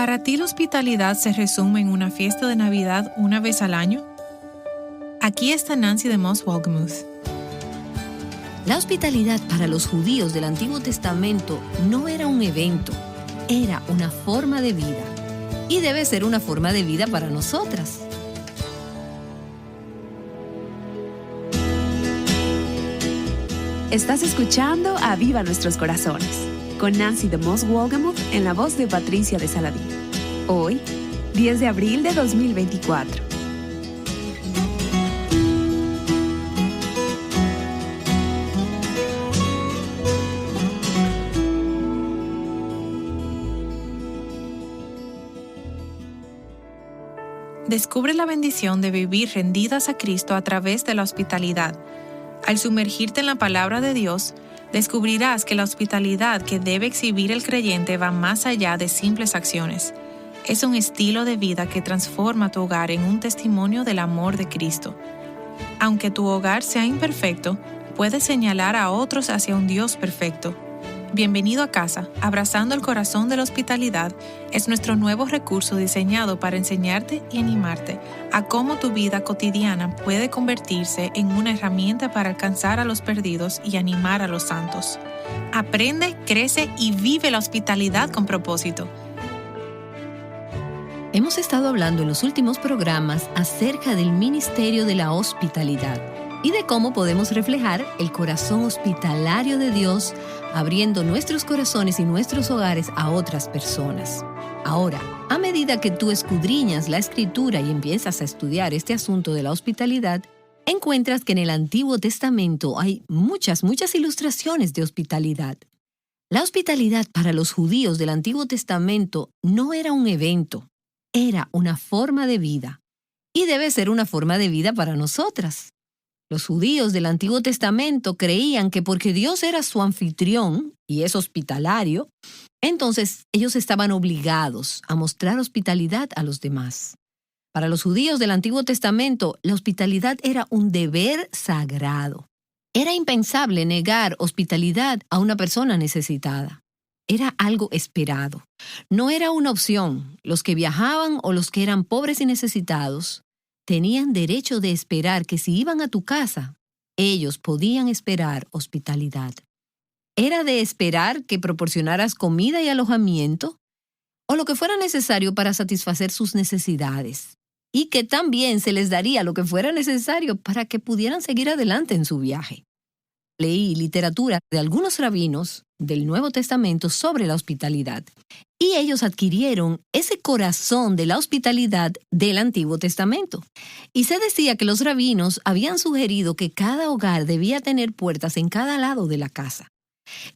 ¿Para ti la hospitalidad se resume en una fiesta de Navidad una vez al año? Aquí está Nancy DeMoss Wolgemuth. La hospitalidad para los judíos del Antiguo Testamento no era un evento, era una forma de vida. Y debe ser una forma de vida para nosotras. Estás escuchando a Viva Nuestros Corazones, con Nancy DeMoss Wolgemuth en la voz de Patricia de Saladín. Hoy, 10 de abril de 2024. Descubre la bendición de vivir rendidas a Cristo a través de la hospitalidad. Al sumergirte en la palabra de Dios, descubrirás que la hospitalidad que debe exhibir el creyente va más allá de simples acciones. Es un estilo de vida que transforma tu hogar en un testimonio del amor de Cristo. Aunque tu hogar sea imperfecto, puedes señalar a otros hacia un Dios perfecto. Bienvenido a casa, Abrazando el Corazón de la Hospitalidad es nuestro nuevo recurso diseñado para enseñarte y animarte a cómo tu vida cotidiana puede convertirse en una herramienta para alcanzar a los perdidos y animar a los santos. Aprende, crece y vive la hospitalidad con propósito. Hemos estado hablando en los últimos programas acerca del ministerio de la hospitalidad y de cómo podemos reflejar el corazón hospitalario de Dios abriendo nuestros corazones y nuestros hogares a otras personas. Ahora, a medida que tú escudriñas la Escritura y empiezas a estudiar este asunto de la hospitalidad, encuentras que en el Antiguo Testamento hay muchas ilustraciones de hospitalidad. La hospitalidad para los judíos del Antiguo Testamento no era un evento, era una forma de vida. Y debe ser una forma de vida para nosotras. Los judíos del Antiguo Testamento creían que porque Dios era su anfitrión y es hospitalario, entonces ellos estaban obligados a mostrar hospitalidad a los demás. Para los judíos del Antiguo Testamento, la hospitalidad era un deber sagrado. Era impensable negar hospitalidad a una persona necesitada. Era algo esperado. No era una opción. Los que viajaban o los que eran pobres y necesitados tenían derecho de esperar que si iban a tu casa, ellos podían esperar hospitalidad. Era de esperar que proporcionaras comida y alojamiento o lo que fuera necesario para satisfacer sus necesidades y que también se les daría lo que fuera necesario para que pudieran seguir adelante en su viaje. Leí literatura de algunos rabinos del Nuevo Testamento sobre la hospitalidad y ellos adquirieron ese corazón de la hospitalidad del Antiguo Testamento. Y se decía que los rabinos habían sugerido que cada hogar debía tener puertas en cada lado de la casa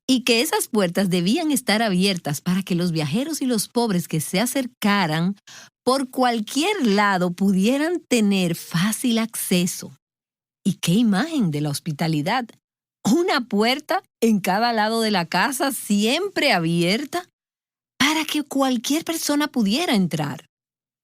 y que esas puertas debían estar abiertas para que los viajeros y los pobres que se acercaran por cualquier lado pudieran tener fácil acceso. ¿Y qué imagen de la hospitalidad? Una puerta en cada lado de la casa siempre abierta para que cualquier persona pudiera entrar.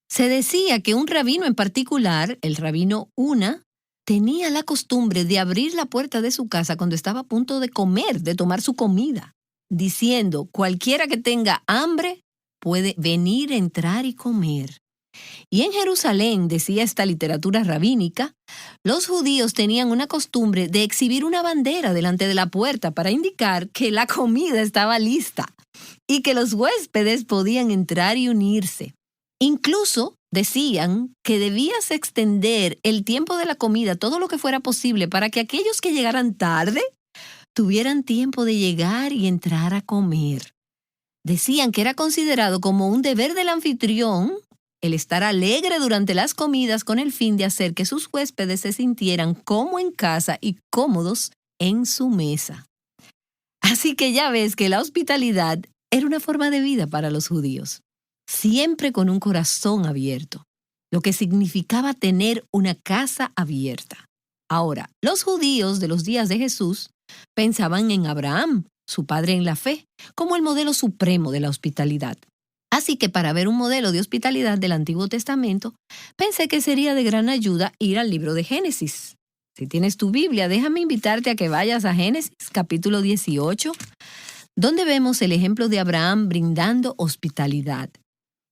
Se decía que un rabino en particular, el rabino Una, tenía la costumbre de abrir la puerta de su casa cuando estaba a punto de comer, de tomar su comida, diciendo, cualquiera que tenga hambre puede venir, entrar y comer. Y en Jerusalén, decía esta literatura rabínica, los judíos tenían una costumbre de exhibir una bandera delante de la puerta para indicar que la comida estaba lista y que los huéspedes podían entrar y unirse. Incluso decían que debías extender el tiempo de la comida todo lo que fuera posible para que aquellos que llegaran tarde tuvieran tiempo de llegar y entrar a comer. Decían que era considerado como un deber del anfitrión el estar alegre durante las comidas con el fin de hacer que sus huéspedes se sintieran como en casa y cómodos en su mesa. Así que ya ves que la hospitalidad era una forma de vida para los judíos, siempre con un corazón abierto, lo que significaba tener una casa abierta. Ahora, los judíos de los días de Jesús pensaban en Abraham, su padre en la fe, como el modelo supremo de la hospitalidad. Así que para ver un modelo de hospitalidad del Antiguo Testamento, pensé que sería de gran ayuda ir al libro de Génesis. Si tienes tu Biblia, déjame invitarte a que vayas a Génesis, capítulo 18, donde vemos el ejemplo de Abraham brindando hospitalidad.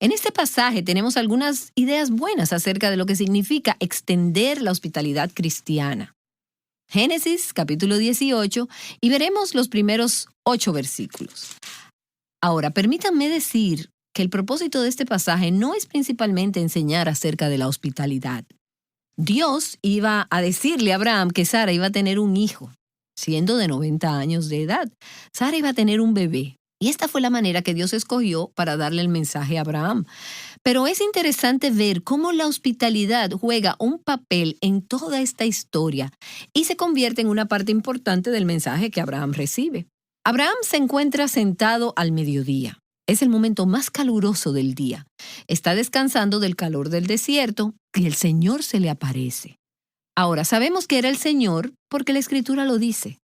En este pasaje tenemos algunas ideas buenas acerca de lo que significa extender la hospitalidad cristiana. Génesis capítulo 18 y veremos los primeros 8 versículos. Ahora, permítanme decir que el propósito de este pasaje no es principalmente enseñar acerca de la hospitalidad. Dios iba a decirle a Abraham que Sara iba a tener un hijo, siendo de 90 años de edad. Sara iba a tener un bebé. Y esta fue la manera que Dios escogió para darle el mensaje a Abraham. Pero es interesante ver cómo la hospitalidad juega un papel en toda esta historia y se convierte en una parte importante del mensaje que Abraham recibe. Abraham se encuentra sentado al mediodía. Es el momento más caluroso del día. Está descansando del calor del desierto y el Señor se le aparece. Ahora, sabemos que era el Señor porque la Escritura lo dice.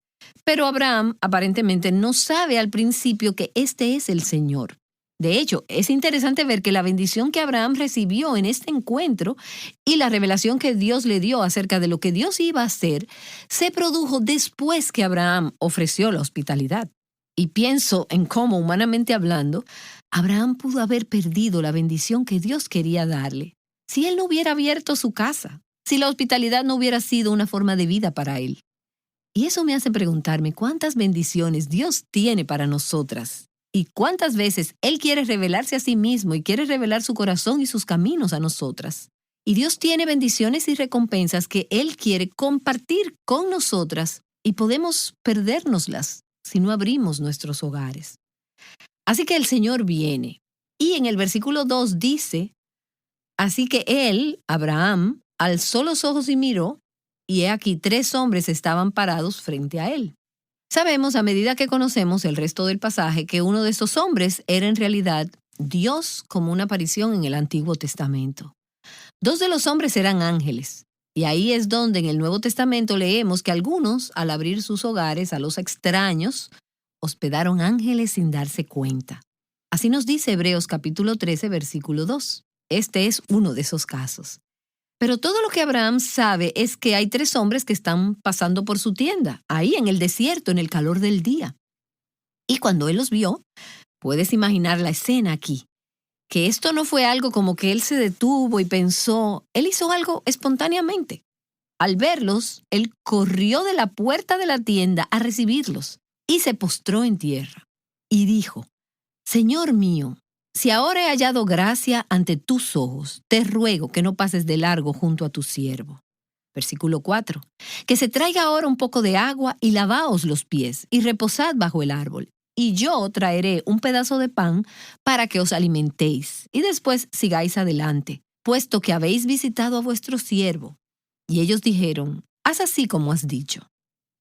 Pero Abraham aparentemente no sabe al principio que este es el Señor. De hecho, es interesante ver que la bendición que Abraham recibió en este encuentro y la revelación que Dios le dio acerca de lo que Dios iba a hacer se produjo después que Abraham ofreció la hospitalidad. Y pienso en cómo, humanamente hablando, Abraham pudo haber perdido la bendición que Dios quería darle si él no hubiera abierto su casa, si la hospitalidad no hubiera sido una forma de vida para él. Y eso me hace preguntarme cuántas bendiciones Dios tiene para nosotras y cuántas veces Él quiere revelarse a sí mismo y quiere revelar su corazón y sus caminos a nosotras. Y Dios tiene bendiciones y recompensas que Él quiere compartir con nosotras y podemos perdérnoslas si no abrimos nuestros hogares. Así que el Señor viene. Y en el versículo 2 dice, así que Él, Abraham, alzó los ojos y miró, y he aquí 3 hombres estaban parados frente a él. Sabemos, a medida que conocemos el resto del pasaje, que uno de estos hombres era en realidad Dios como una aparición en el Antiguo Testamento. 2 de los hombres eran ángeles, y ahí es donde en el Nuevo Testamento leemos que algunos, al abrir sus hogares a los extraños, hospedaron ángeles sin darse cuenta. Así nos dice Hebreos capítulo 13, versículo 2. Este es uno de esos casos. Pero todo lo que Abraham sabe es que hay 3 hombres que están pasando por su tienda, ahí en el desierto, en el calor del día. Y cuando él los vio, puedes imaginar la escena aquí, que esto no fue algo como que él se detuvo y pensó, él hizo algo espontáneamente. Al verlos, él corrió de la puerta de la tienda a recibirlos y se postró en tierra y dijo, Señor mío, si ahora he hallado gracia ante tus ojos, te ruego que no pases de largo junto a tu siervo. Versículo 4. Que se traiga ahora un poco de agua y lavaos los pies y reposad bajo el árbol. Y yo traeré un pedazo de pan para que os alimentéis y después sigáis adelante, puesto que habéis visitado a vuestro siervo. Y ellos dijeron, haz así como has dicho.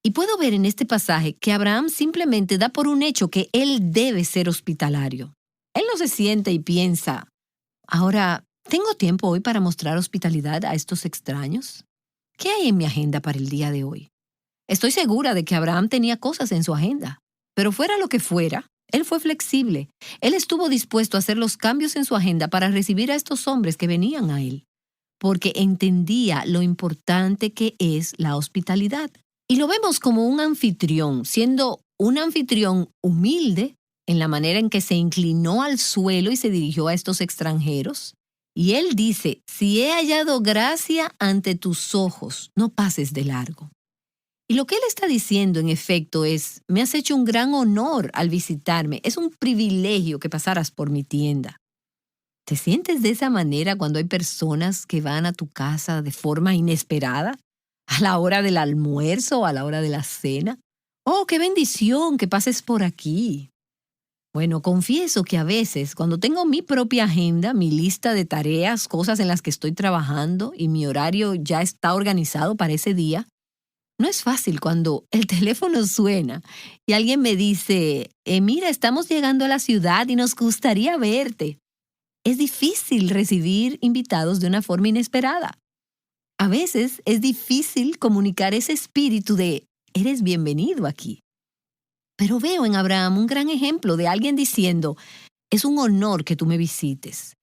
Y puedo ver en este pasaje que Abraham simplemente da por un hecho que él debe ser hospitalario. Él no se sienta y piensa, ahora, ¿tengo tiempo hoy para mostrar hospitalidad a estos extraños? ¿Qué hay en mi agenda para el día de hoy? Estoy segura de que Abraham tenía cosas en su agenda, pero fuera lo que fuera, él fue flexible. Él estuvo dispuesto a hacer los cambios en su agenda para recibir a estos hombres que venían a él, porque entendía lo importante que es la hospitalidad. Y lo vemos como un anfitrión, siendo un anfitrión humilde, en la manera en que se inclinó al suelo y se dirigió a estos extranjeros. Y él dice, si he hallado gracia ante tus ojos, no pases de largo. Y lo que él está diciendo, en efecto, es, me has hecho un gran honor al visitarme. Es un privilegio que pasaras por mi tienda. ¿Te sientes de esa manera cuando hay personas que van a tu casa de forma inesperada? ¿A la hora del almuerzo o a la hora de la cena? ¡Oh, qué bendición que pases por aquí! Bueno, confieso que a veces, cuando tengo mi propia agenda, mi lista de tareas, cosas en las que estoy trabajando y mi horario ya está organizado para ese día, no es fácil cuando el teléfono suena y alguien me dice, mira, estamos llegando a la ciudad y nos gustaría verte. Es difícil recibir invitados de una forma inesperada. A veces es difícil comunicar ese espíritu de, eres bienvenido aquí. Pero veo en Abraham un gran ejemplo de alguien diciendo, es un honor que tú me visites.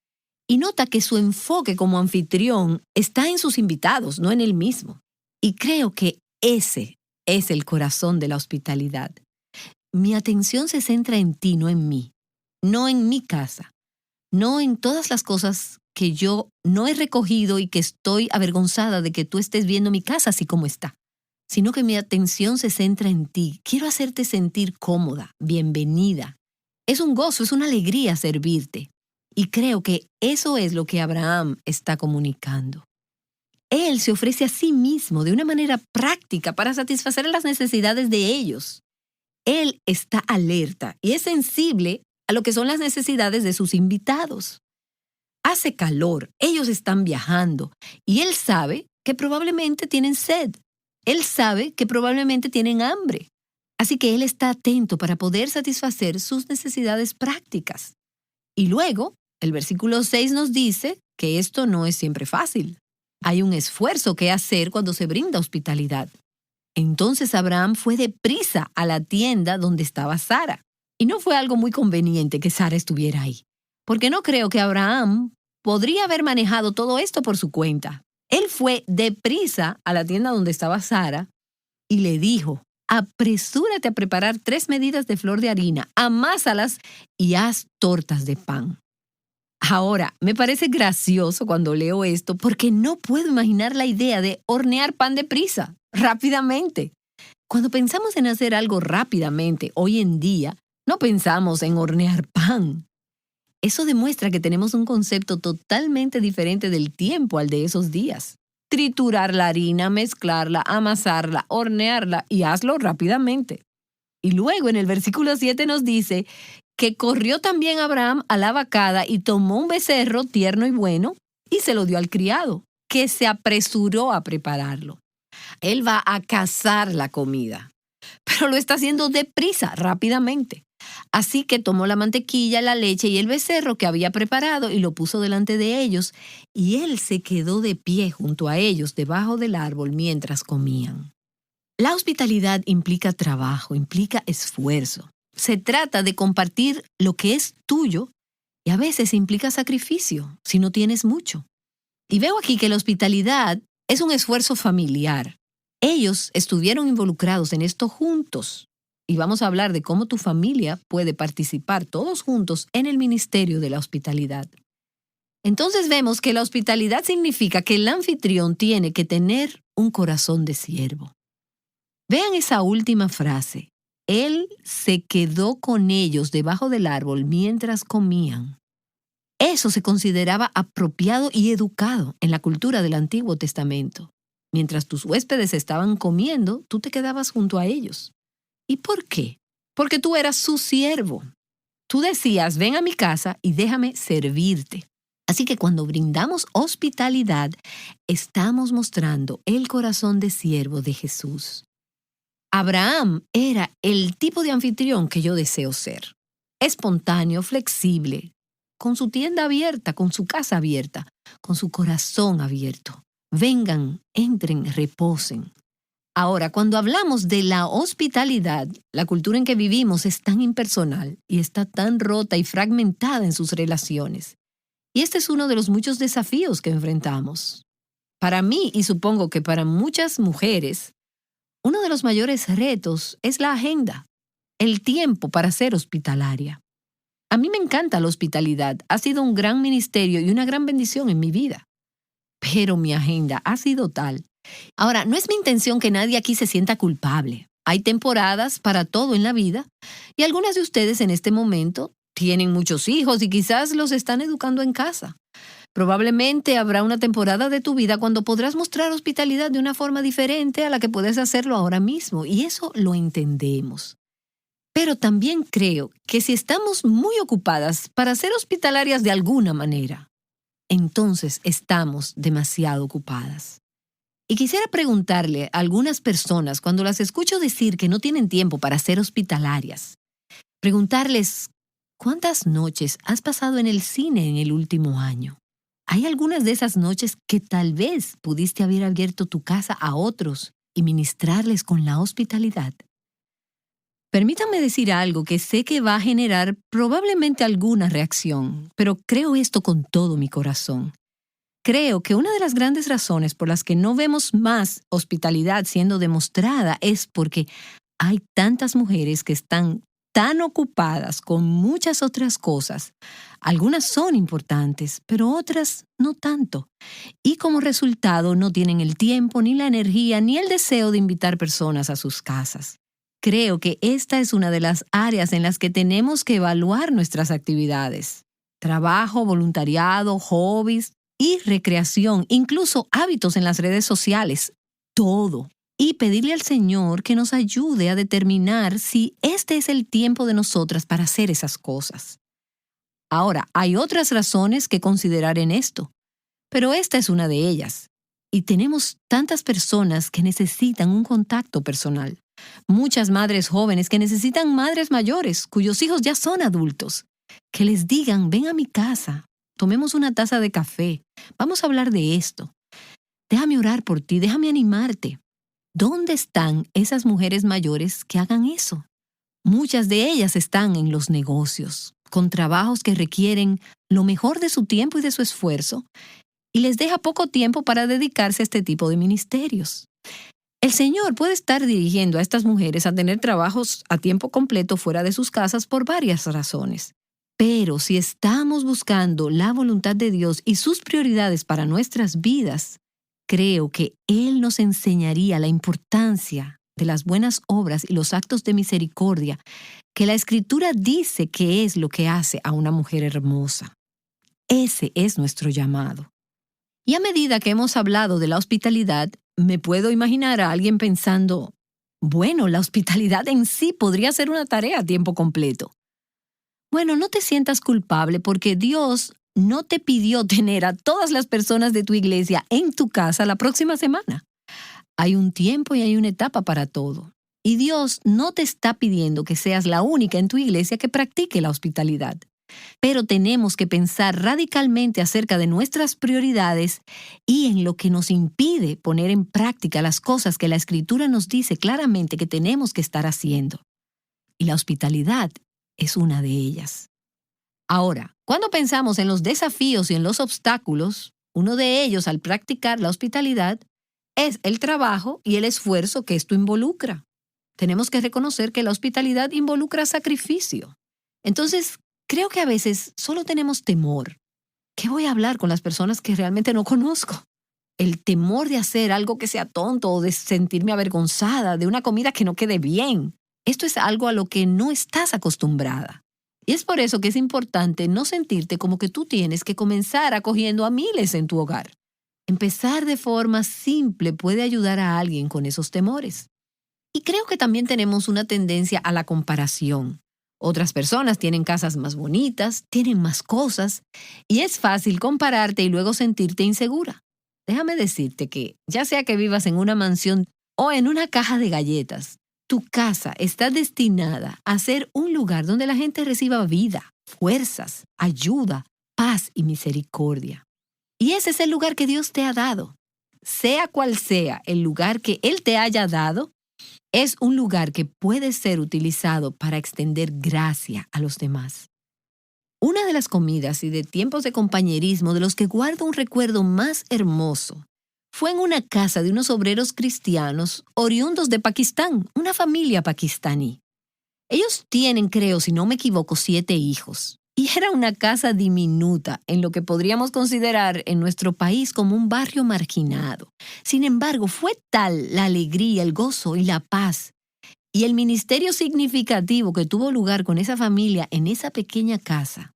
Y nota que su enfoque como anfitrión está en sus invitados, no en él mismo. Y creo que ese es el corazón de la hospitalidad. Mi atención se centra en ti, no en mí, no en mi casa. no en todas las cosas que yo no he recogido y que estoy avergonzada de que tú estés viendo mi casa así como está, sino que mi atención se centra en ti. Quiero hacerte sentir cómoda, bienvenida. Es un gozo, es una alegría servirte. Y creo que eso es lo que Abraham está comunicando. Él se ofrece a sí mismo de una manera práctica para satisfacer las necesidades de ellos. Él está alerta y es sensible a lo que son las necesidades de sus invitados. Hace calor, ellos están viajando y él sabe que probablemente tienen sed. Él sabe que probablemente tienen hambre. Así que él está atento para poder satisfacer sus necesidades prácticas. Y luego, el versículo 6 nos dice que esto no es siempre fácil. Hay un esfuerzo que hacer cuando se brinda hospitalidad. Entonces Abraham fue deprisa a la tienda donde estaba Sara. Y no fue algo muy conveniente que Sara estuviera ahí, porque no creo que Abraham podría haber manejado todo esto por su cuenta. Él fue deprisa a la tienda donde estaba Sara y le dijo: apresúrate a preparar 3 medidas de flor de harina, amásalas y haz tortas de pan. Ahora, me parece gracioso cuando leo esto porque no puedo imaginar la idea de hornear pan deprisa, rápidamente. Cuando pensamos en hacer algo rápidamente hoy en día, no pensamos en hornear pan. Eso demuestra que tenemos un concepto totalmente diferente del tiempo al de esos días. Triturar la harina, mezclarla, amasarla, hornearla y hazlo rápidamente. Y luego en el versículo 7 nos dice que corrió también Abraham a la vacada y tomó un becerro tierno y bueno y se lo dio al criado, que se apresuró a prepararlo. Él va a cazar la comida, pero lo está haciendo deprisa, rápidamente. Así que tomó la mantequilla, la leche y el becerro que había preparado y lo puso delante de ellos, y él se quedó de pie junto a ellos debajo del árbol mientras comían. La hospitalidad implica trabajo, implica esfuerzo. Se trata de compartir lo que es tuyo y a veces implica sacrificio si no tienes mucho. Y veo aquí que la hospitalidad es un esfuerzo familiar. Ellos estuvieron involucrados en esto juntos. Y vamos a hablar de cómo tu familia puede participar todos juntos en el ministerio de la hospitalidad. Entonces vemos que la hospitalidad significa que el anfitrión tiene que tener un corazón de siervo. Vean esa última frase. Él se quedó con ellos debajo del árbol mientras comían. Eso se consideraba apropiado y educado en la cultura del Antiguo Testamento. Mientras tus huéspedes estaban comiendo, tú te quedabas junto a ellos. ¿Y por qué? Porque tú eras su siervo. Tú decías: ven a mi casa y déjame servirte. Así que cuando brindamos hospitalidad, estamos mostrando el corazón de siervo de Jesús. Abraham era el tipo de anfitrión que yo deseo ser. Espontáneo, flexible, con su tienda abierta, con su casa abierta, con su corazón abierto. Vengan, entren, reposen. Ahora, cuando hablamos de la hospitalidad, la cultura en que vivimos es tan impersonal y está tan rota y fragmentada en sus relaciones. Y este es uno de los muchos desafíos que enfrentamos. Para mí, y supongo que para muchas mujeres, uno de los mayores retos es la agenda, el tiempo para ser hospitalaria. A mí me encanta la hospitalidad, ha sido un gran ministerio y una gran bendición en mi vida. Pero mi agenda ha sido tal. Ahora, no es mi intención que nadie aquí se sienta culpable. Hay temporadas para todo en la vida y algunas de ustedes en este momento tienen muchos hijos y quizás los están educando en casa. Probablemente habrá una temporada de tu vida cuando podrás mostrar hospitalidad de una forma diferente a la que puedes hacerlo ahora mismo, y eso lo entendemos. Pero también creo que si estamos muy ocupadas para ser hospitalarias de alguna manera, entonces estamos demasiado ocupadas. Y quisiera preguntarle a algunas personas, cuando las escucho decir que no tienen tiempo para ser hospitalarias, preguntarles: ¿cuántas noches has pasado en el cine en el último año? ¿Hay algunas de esas noches que tal vez pudiste haber abierto tu casa a otros y ministrarles con la hospitalidad? Permítanme decir algo que sé que va a generar probablemente alguna reacción, pero creo esto con todo mi corazón. Creo que una de las grandes razones por las que no vemos más hospitalidad siendo demostrada es porque hay tantas mujeres que están tan ocupadas con muchas otras cosas. Algunas son importantes, pero otras no tanto. Y como resultado no tienen el tiempo, ni la energía, ni el deseo de invitar personas a sus casas. Creo que esta es una de las áreas en las que tenemos que evaluar nuestras actividades. Trabajo, voluntariado, hobbies y recreación, incluso hábitos en las redes sociales. Todo. Y pedirle al Señor que nos ayude a determinar si este es el tiempo de nosotras para hacer esas cosas. Ahora, hay otras razones que considerar en esto, pero esta es una de ellas. Y tenemos tantas personas que necesitan un contacto personal. Muchas madres jóvenes que necesitan madres mayores, cuyos hijos ya son adultos. Que les digan, ven a mi casa, tomemos una taza de café, vamos a hablar de esto. Déjame orar por ti, déjame animarte. ¿Dónde están esas mujeres mayores que hagan eso? Muchas de ellas están en los negocios, con trabajos que requieren lo mejor de su tiempo y de su esfuerzo, y les deja poco tiempo para dedicarse a este tipo de ministerios. El Señor puede estar dirigiendo a estas mujeres a tener trabajos a tiempo completo fuera de sus casas por varias razones. Pero si estamos buscando la voluntad de Dios y sus prioridades para nuestras vidas, creo que Él nos enseñaría la importancia de las buenas obras y los actos de misericordia que la Escritura dice que es lo que hace a una mujer hermosa. Ese es nuestro llamado. Y a medida que hemos hablado de la hospitalidad, me puedo imaginar a alguien pensando, bueno, la hospitalidad en sí podría ser una tarea a tiempo completo. Bueno, no te sientas culpable porque Dios no te pidió tener a todas las personas de tu iglesia en tu casa la próxima semana. Hay un tiempo y hay una etapa para todo. Y Dios no te está pidiendo que seas la única en tu iglesia que practique la hospitalidad. Pero tenemos que pensar radicalmente acerca de nuestras prioridades y en lo que nos impide poner en práctica las cosas que la Escritura nos dice claramente que tenemos que estar haciendo. Y la hospitalidad es una de ellas. Ahora, cuando pensamos en los desafíos y en los obstáculos, uno de ellos al practicar la hospitalidad es el trabajo y el esfuerzo que esto involucra. Tenemos que reconocer que la hospitalidad involucra sacrificio. Entonces, creo que a veces solo tenemos temor. ¿Qué voy a hablar con las personas que realmente no conozco? El temor de hacer algo que sea tonto o de sentirme avergonzada de una comida que no quede bien. Esto es algo a lo que no estás acostumbrada. Y es por eso que es importante no sentirte como que tú tienes que comenzar acogiendo a miles en tu hogar. Empezar de forma simple puede ayudar a alguien con esos temores. Y creo que también tenemos una tendencia a la comparación. Otras personas tienen casas más bonitas, tienen más cosas, y es fácil compararte y luego sentirte insegura. Déjame decirte que, ya sea que vivas en una mansión o en una caja de galletas, tu casa está destinada a ser un lugar donde la gente reciba vida, fuerzas, ayuda, paz y misericordia. Y ese es el lugar que Dios te ha dado. Sea cual sea el lugar que Él te haya dado, es un lugar que puede ser utilizado para extender gracia a los demás. Una de las comidas y de tiempos de compañerismo de los que guardo un recuerdo más hermoso fue en una casa de unos obreros cristianos oriundos de Pakistán, una familia pakistaní. Ellos tienen, creo, si no me equivoco, 7 hijos. Y era una casa diminuta en lo que podríamos considerar en nuestro país como un barrio marginado. Sin embargo, fue tal la alegría, el gozo y la paz y el ministerio significativo que tuvo lugar con esa familia en esa pequeña casa,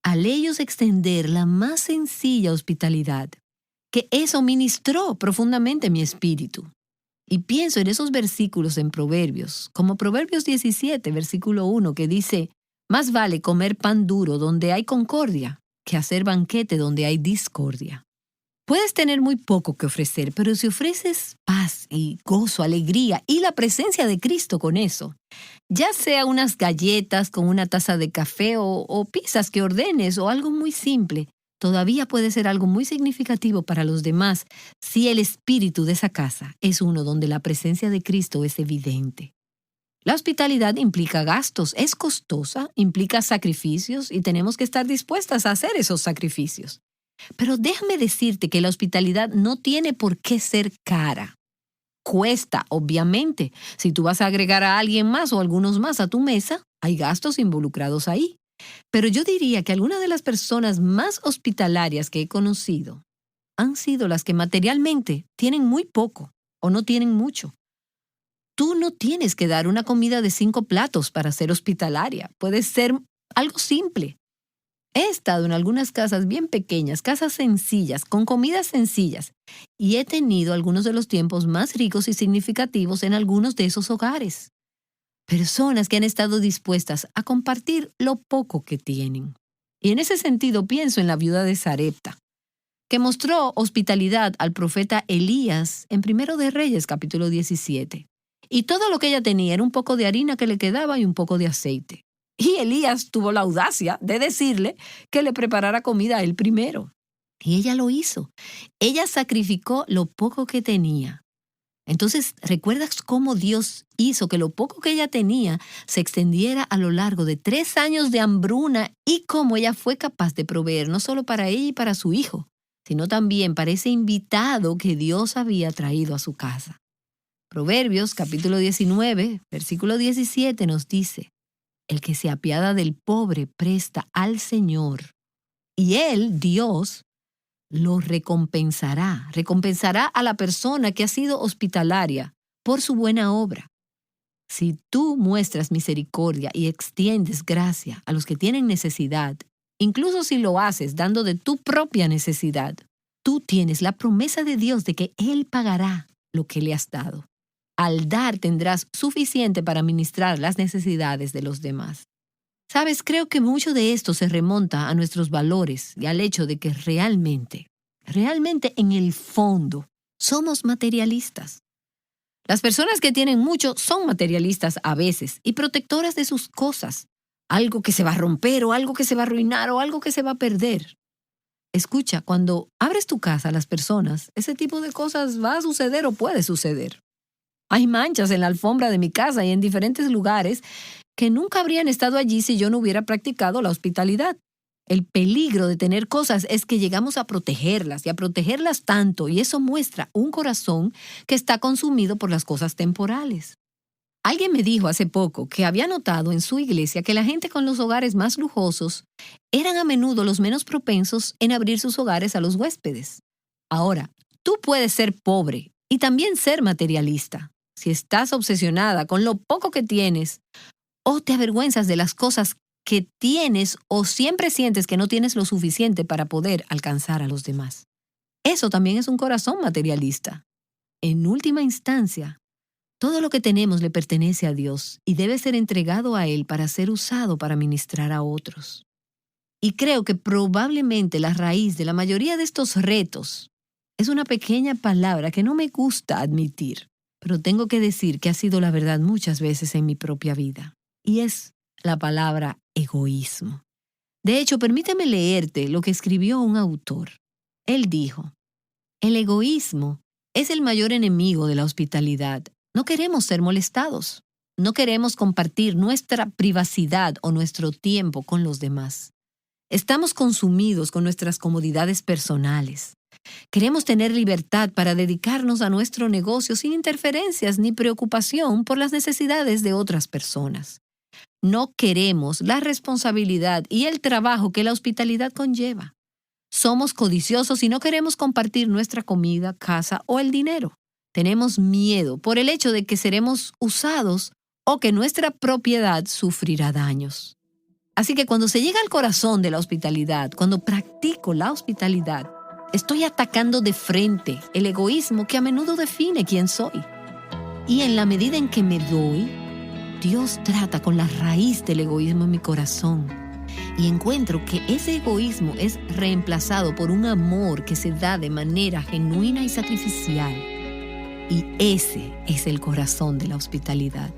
al ellos extender la más sencilla hospitalidad, que eso ministró profundamente mi espíritu. Y pienso en esos versículos en Proverbios, como Proverbios 17, versículo 1, que dice: más vale comer pan duro donde hay concordia que hacer banquete donde hay discordia. Puedes tener muy poco que ofrecer, pero si ofreces paz y gozo, alegría y la presencia de Cristo con eso, ya sea unas galletas con una taza de café o pizzas que ordenes o algo muy simple, todavía puede ser algo muy significativo para los demás si el espíritu de esa casa es uno donde la presencia de Cristo es evidente. La hospitalidad implica gastos, es costosa, implica sacrificios y tenemos que estar dispuestas a hacer esos sacrificios. Pero déjame decirte que la hospitalidad no tiene por qué ser cara. Cuesta, obviamente. Si tú vas a agregar a alguien más o algunos más a tu mesa, Hay gastos involucrados ahí. Pero yo diría que algunas de las personas más hospitalarias que he conocido han sido las que materialmente tienen muy poco o no tienen mucho. Tú no tienes que dar una comida de 5 platos para ser hospitalaria. Puede ser algo simple. He estado en algunas casas bien pequeñas, casas sencillas, con comidas sencillas, y he tenido algunos de los tiempos más ricos y significativos en algunos de esos hogares. Personas que han estado dispuestas a compartir lo poco que tienen. Y en ese sentido pienso en la viuda de Sarepta, que mostró hospitalidad al profeta Elías en 1 de Reyes, capítulo 17. Y todo lo que ella tenía era un poco de harina que le quedaba y un poco de aceite. Y Elías tuvo la audacia de decirle que le preparara comida a él primero. Y ella lo hizo. Ella sacrificó lo poco que tenía. Entonces, ¿recuerdas cómo Dios hizo que lo poco que ella tenía se extendiera a lo largo de 3 años de hambruna y cómo ella fue capaz de proveer no solo para ella y para su hijo, sino también para ese invitado que Dios había traído a su casa? Proverbios, capítulo 19, versículo 17 nos dice: el que se apiada del pobre presta al Señor, y Él, Dios, lo recompensará a la persona que ha sido hospitalaria por su buena obra. Si tú muestras misericordia y extiendes gracia a los que tienen necesidad, incluso si lo haces dando de tu propia necesidad, tú tienes la promesa de Dios de que Él pagará lo que le has dado. Al dar tendrás suficiente para ministrar las necesidades de los demás. Sabes, creo que mucho de esto se remonta a nuestros valores y al hecho de que realmente en el fondo, somos materialistas. Las personas que tienen mucho son materialistas a veces y protectoras de sus cosas. Algo que se va a romper o algo que se va a arruinar o algo que se va a perder. Escucha, cuando abres tu casa a las personas, ese tipo de cosas va a suceder o puede suceder. Hay manchas en la alfombra de mi casa y en diferentes lugares que nunca habrían estado allí si yo no hubiera practicado la hospitalidad. El peligro de tener cosas es que llegamos a protegerlas y a protegerlas tanto, y eso muestra un corazón que está consumido por las cosas temporales. Alguien me dijo hace poco que había notado en su iglesia que la gente con los hogares más lujosos eran a menudo los menos propensos en abrir sus hogares a los huéspedes. Ahora, tú puedes ser pobre y también ser materialista. Si estás obsesionada con lo poco que tienes o te avergüenzas de las cosas que tienes o siempre sientes que no tienes lo suficiente para poder alcanzar a los demás. Eso también es un corazón materialista. En última instancia, todo lo que tenemos le pertenece a Dios y debe ser entregado a Él para ser usado para ministrar a otros. Y creo que probablemente la raíz de la mayoría de estos retos es una pequeña palabra que no me gusta admitir, pero tengo que decir que ha sido la verdad muchas veces en mi propia vida. Y es la palabra egoísmo. De hecho, permíteme leerte lo que escribió un autor. Él dijo: el egoísmo es el mayor enemigo de la hospitalidad. No queremos ser molestados. No queremos compartir nuestra privacidad o nuestro tiempo con los demás. Estamos consumidos con nuestras comodidades personales. Queremos tener libertad para dedicarnos a nuestro negocio sin interferencias ni preocupación por las necesidades de otras personas. No queremos la responsabilidad y el trabajo que la hospitalidad conlleva. Somos codiciosos y no queremos compartir nuestra comida, casa o el dinero. Tenemos miedo por el hecho de que seremos usados o que nuestra propiedad sufrirá daños. Así que cuando se llega al corazón de la hospitalidad, cuando practico la hospitalidad, estoy atacando de frente el egoísmo que a menudo define quién soy. Y en la medida en que me doy, Dios trata con la raíz del egoísmo en mi corazón y encuentro que ese egoísmo es reemplazado por un amor que se da de manera genuina y sacrificial. Y ese es el corazón de la hospitalidad.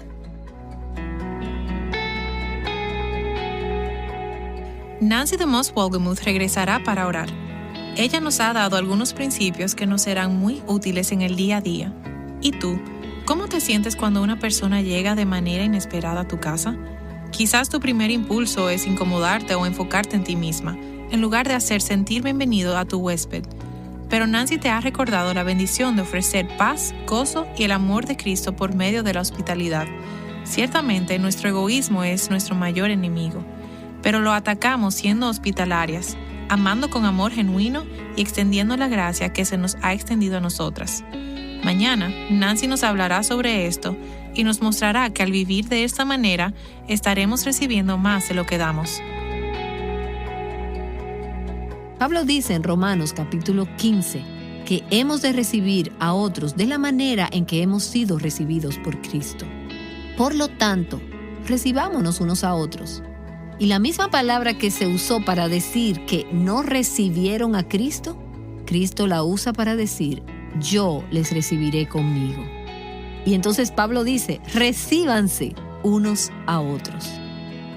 Nancy DeMoss Wolgemuth regresará para orar. Ella nos ha dado algunos principios que nos serán muy útiles en el día a día. ¿Y tú? ¿Cómo te sientes cuando una persona llega de manera inesperada a tu casa? Quizás tu primer impulso es incomodarte o enfocarte en ti misma, en lugar de hacer sentir bienvenido a tu huésped. Pero Nancy te ha recordado la bendición de ofrecer paz, gozo y el amor de Cristo por medio de la hospitalidad. Ciertamente, nuestro egoísmo es nuestro mayor enemigo, pero lo atacamos siendo hospitalarias, amando con amor genuino y extendiendo la gracia que se nos ha extendido a nosotras. Mañana, Nancy nos hablará sobre esto y nos mostrará que al vivir de esta manera, estaremos recibiendo más de lo que damos. Pablo dice en Romanos capítulo 15 que hemos de recibir a otros de la manera en que hemos sido recibidos por Cristo. Por lo tanto, recibámonos unos a otros. Y la misma palabra que se usó para decir que no recibieron a Cristo, Cristo la usa para decir, yo les recibiré conmigo. Y entonces Pablo dice, recíbanse unos a otros.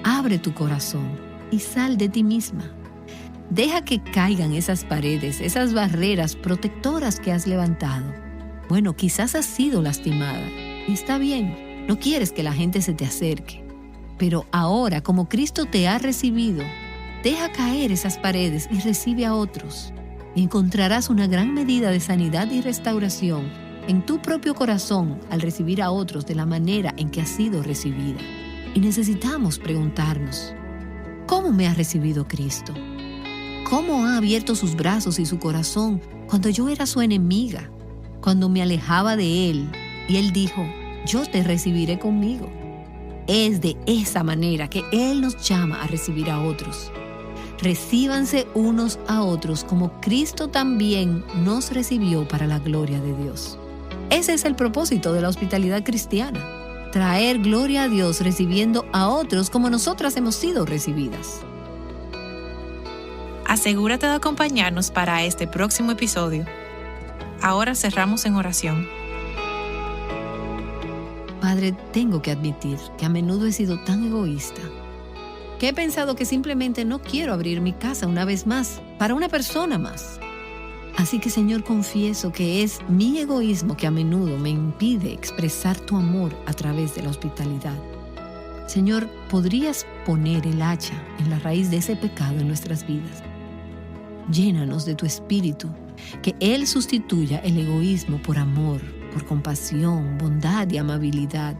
Abre tu corazón y sal de ti misma. Deja que caigan esas paredes, esas barreras protectoras que has levantado. Bueno, quizás has sido lastimada. Y está bien. No quieres que la gente se te acerque, pero ahora, como Cristo te ha recibido, deja caer esas paredes y recibe a otros. Y encontrarás una gran medida de sanidad y restauración en tu propio corazón al recibir a otros de la manera en que has sido recibida. Y necesitamos preguntarnos, ¿cómo me ha recibido Cristo? ¿Cómo ha abierto sus brazos y su corazón cuando yo era su enemiga? Cuando me alejaba de Él y Él dijo, yo te recibiré conmigo. Es de esa manera que Él nos llama a recibir a otros. Recíbanse unos a otros como Cristo también nos recibió para la gloria de Dios. Ese es el propósito de la hospitalidad cristiana. Traer gloria a Dios recibiendo a otros como nosotras hemos sido recibidas. Asegúrate de acompañarnos para este próximo episodio. Ahora cerramos en oración. Padre, tengo que admitir que a menudo he sido tan egoísta, que he pensado que simplemente no quiero abrir mi casa una vez más, para una persona más. Así que, Señor, confieso que es mi egoísmo que a menudo me impide expresar tu amor a través de la hospitalidad. Señor, ¿podrías poner el hacha en la raíz de ese pecado en nuestras vidas? Llénanos de tu espíritu, que Él sustituya el egoísmo por amor, por compasión, bondad y amabilidad.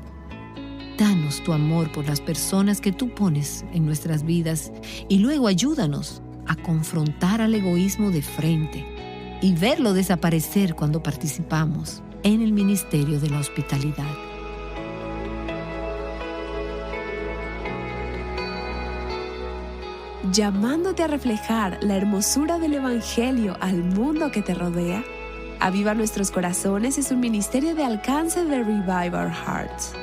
Danos tu amor por las personas que tú pones en nuestras vidas y luego ayúdanos a confrontar al egoísmo de frente y verlo desaparecer cuando participamos en el ministerio de la hospitalidad. Llamándote a reflejar la hermosura del Evangelio al mundo que te rodea, Aviva Nuestros Corazones es un ministerio de alcance de Revive Our Hearts.